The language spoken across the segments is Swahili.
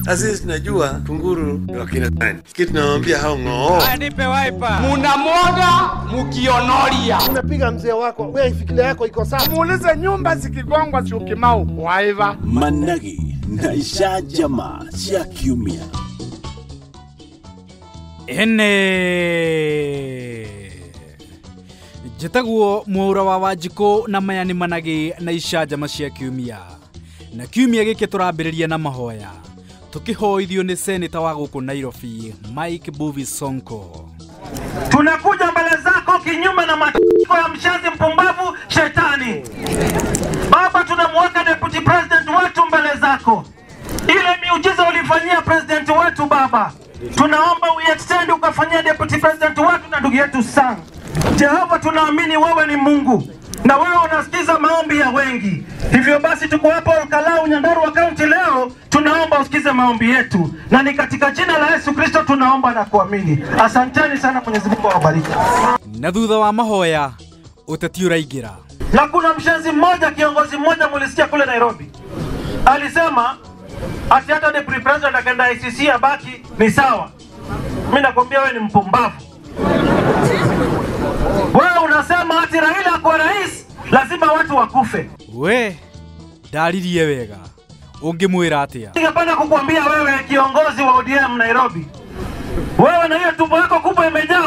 Aziz, najua kunguru wakina nani. Kitu nawaambia hao ng'oo. Nipe wiper. Munamwaga mukionoria. Unapiga mzee wako, wewe fikira yako iko sawa. Muulize nyumba zikigongwa si ukimau. Waiva. Managi na isha jamaa cia kiumia. Jetaguo Mwaura wa Wanjikũ na maya nĩ Managi na isha jamaa cia kiumia. Na kiumia gĩkĩ tũrambĩrĩria na mahoya. Tukihoithio ni seneta wa gũkũ Nairobi, Mike Mbuvi Sonko. Tunakuja mbele zako kinyume na matiko ya mshazi mpumbavu shetani. Baba, tunamweka deputy president wetu mbele zako. Ile miujiza ulifanyia president wetu Baba, tunaomba uextend ukafanyia deputy president wetu na ndugu yetu Sang. Jehova, tunaamini wewe ni Mungu na wewe unasikiza maombi ya wengi. Hivyo basi tuko hapa Olkalau, Nyandarua County leo, tunaomba usikize maombi yetu, na ni katika jina la Yesu Kristo tunaomba na kuamini. Asanteni sana, Mwenyezi Mungu awabariki. Na thutha wa mahoya uteti uraingira. Na kuna mshenzi mmoja, kiongozi mmoja mulisikia kule Nairobi, alisema ati hata deputy president akaenda ICC abaki ni sawa. Mimi nakwambia wewe ni mpumbavu. Wewe unasema ati Raila kwa rais lazima watu wakufe. We ndaririe wega ungimwira atia. Ningependa kukuambia wewe kiongozi wa ODM Nairobi, wewe na hiyo tumbo yako kubwa imejaa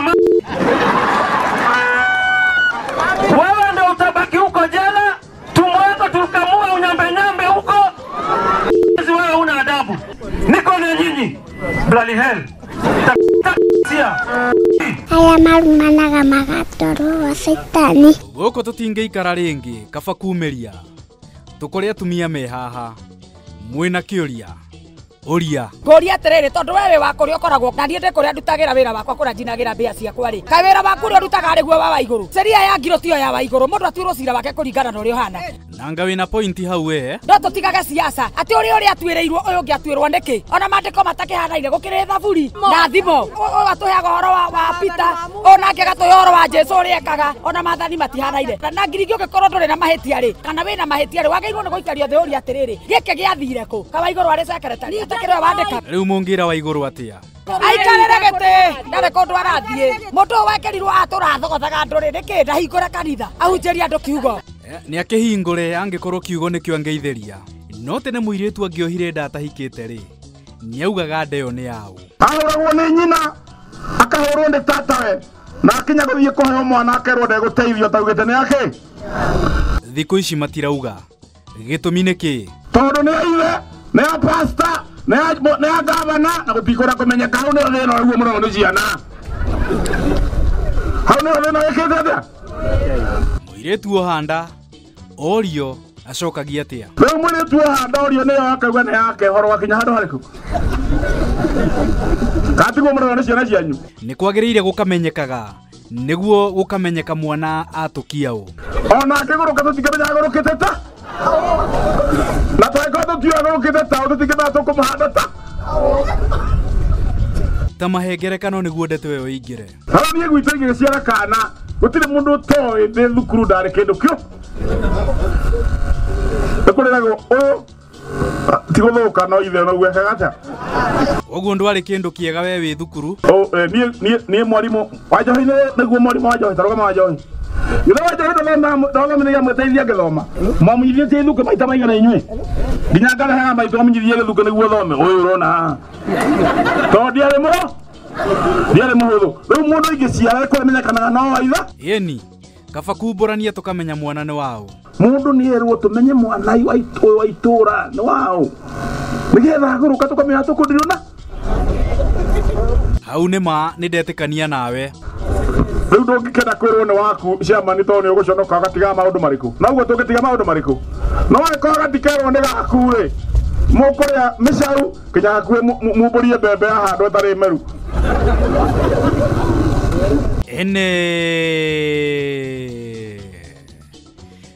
wewe ndio utabaki huko jela, tumbo yako tukamua unyambe huko. Wewe una adabu. Niko na nyinyi bloody hell. Aya marumanaga magatoro wa Saitani. Gũkũ tũtingĩikara rĩngĩ, kaba kuumĩria. Tũkore atumia me haha. Mwĩna kĩũria. Ũria. Ngoria atiriri tondu wewe wakuri ukoragwo na ndiende kuria ndutagira wira wakwa kuria njinagira mbia ciakwa ri. Ka wira wakuri ndutaga riguo wa Waiguru. Seria ya ngiro tio ya Waiguru. Mundu atwirwo cira wake kuringana na uria hana. Nanga wina point hau we. Ndo tutigage siasa. Ati uri atwireirwo uyu ngi atwirwo ndiki. Ona mandiko matakihanaine gukire thaburi na thimo. Atuheaga horo wa Peter. Ona ngi gatuhe horo wa Jesu uri ekaga. Ona mathani matihanaine. Na ngiringi ugikorwo nduri na mahitia ri. Kana wina mahitia ri wagairwo ni guikario the uri atiriri. Gike giathire ku. Ka Waiguru ari secretary. Riu mungira Waiguru atia. Aikarere gete ndare kondu arathie. Mundu wekerirwo aturathogothaga nduri niki ndahingura kanitha. Ahunjeria andu kiugo. Ni akihingure angikorwo kiugo nikio angeitheria. No tene muiritu angiohire ndatahikite ri. Niaugaga ndeo ni yao. Ahoragwo ni nyina, akahorwo ni tatawe. Na akinya guthie kuheo mwana akerwo ndeguteithio taugite ni ake. Thikũ ici matirauga. Gĩtũmi nĩ kĩ? Tondu ni ithe, ni a pastor, ni a gavana, na gutikora kumenyeka hau ni thina uguo muno ni ciana. Hau ni thina wikite atia? Muiritu ohanda orio acokagia atia. Riu muiritu ohanda orio ni akauga ni yake horo akinya handu hariku. Katigo muno ni ciana cianyu. Ni kwagĩrĩire gũkamenyekaga nĩguo gũkamenyeka mwana atukia ũ. Ona akiguruka tutikemenya agurukite ta. Na twaikoto tio agurukite ta tutikemenya tukumuhanda ta. Ta mahengerekano nĩguo ndeto ĩyo ĩingĩre. Hau ni gwitũ igĩciara kana gũtirĩ mũndũ ũtoĩ thĩ thukuru ndarĩ kĩndũ kĩo. Nĩkũrĩragwo ũyũ tigũthũka no ithe no gwekaga atĩa. Ũguo ndwarĩ kĩndũ kĩega we wĩ thukuru. Niĩ mwarimũ wa Njohi nĩguo mwarimũ wa Njohi, tarũgama wa Njohi. Githe wa Njohi ndonamenyaga mwĩteithia ngĩthoma. Mwamunyithĩtie Gĩthũngũ maita maigana inyuĩ. Nginya ngarehaga maitũ amunyithie Gĩthũngũ nĩguo thome. Ũyũ ũrona haha. Tondũ ndiarĩ mũhũthũ. Rĩu mũndũ ingĩciara kũmenyekanaga no waitha. Yeni kaba kumbũrania tũkamenya mwana nĩ wao. Mundu ni erwo tumenye mwana wa itura ni wao. Nigetha guruka tukamenya tukundiruna. Hau nĩ ma nĩ ndetikania nawe. Riu ndungikenda kwirwo ni waku ciama ni to ni uguconoka gatiga maundu mariku. Naguo tungitiga maundu mariku. No eko gatikerwo ni gaku ri. Mukuria micaru kinya gakuwe mumburie mbembe handwo tari meru.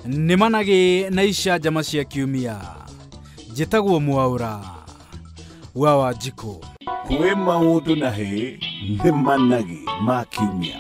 Nĩ Managi na isha jamaa cia kiumia. Njĩtagwo Mwaura wa Wanjikũ. Kwĩ maũndũ na hĩ nĩ Managi ma kiumia.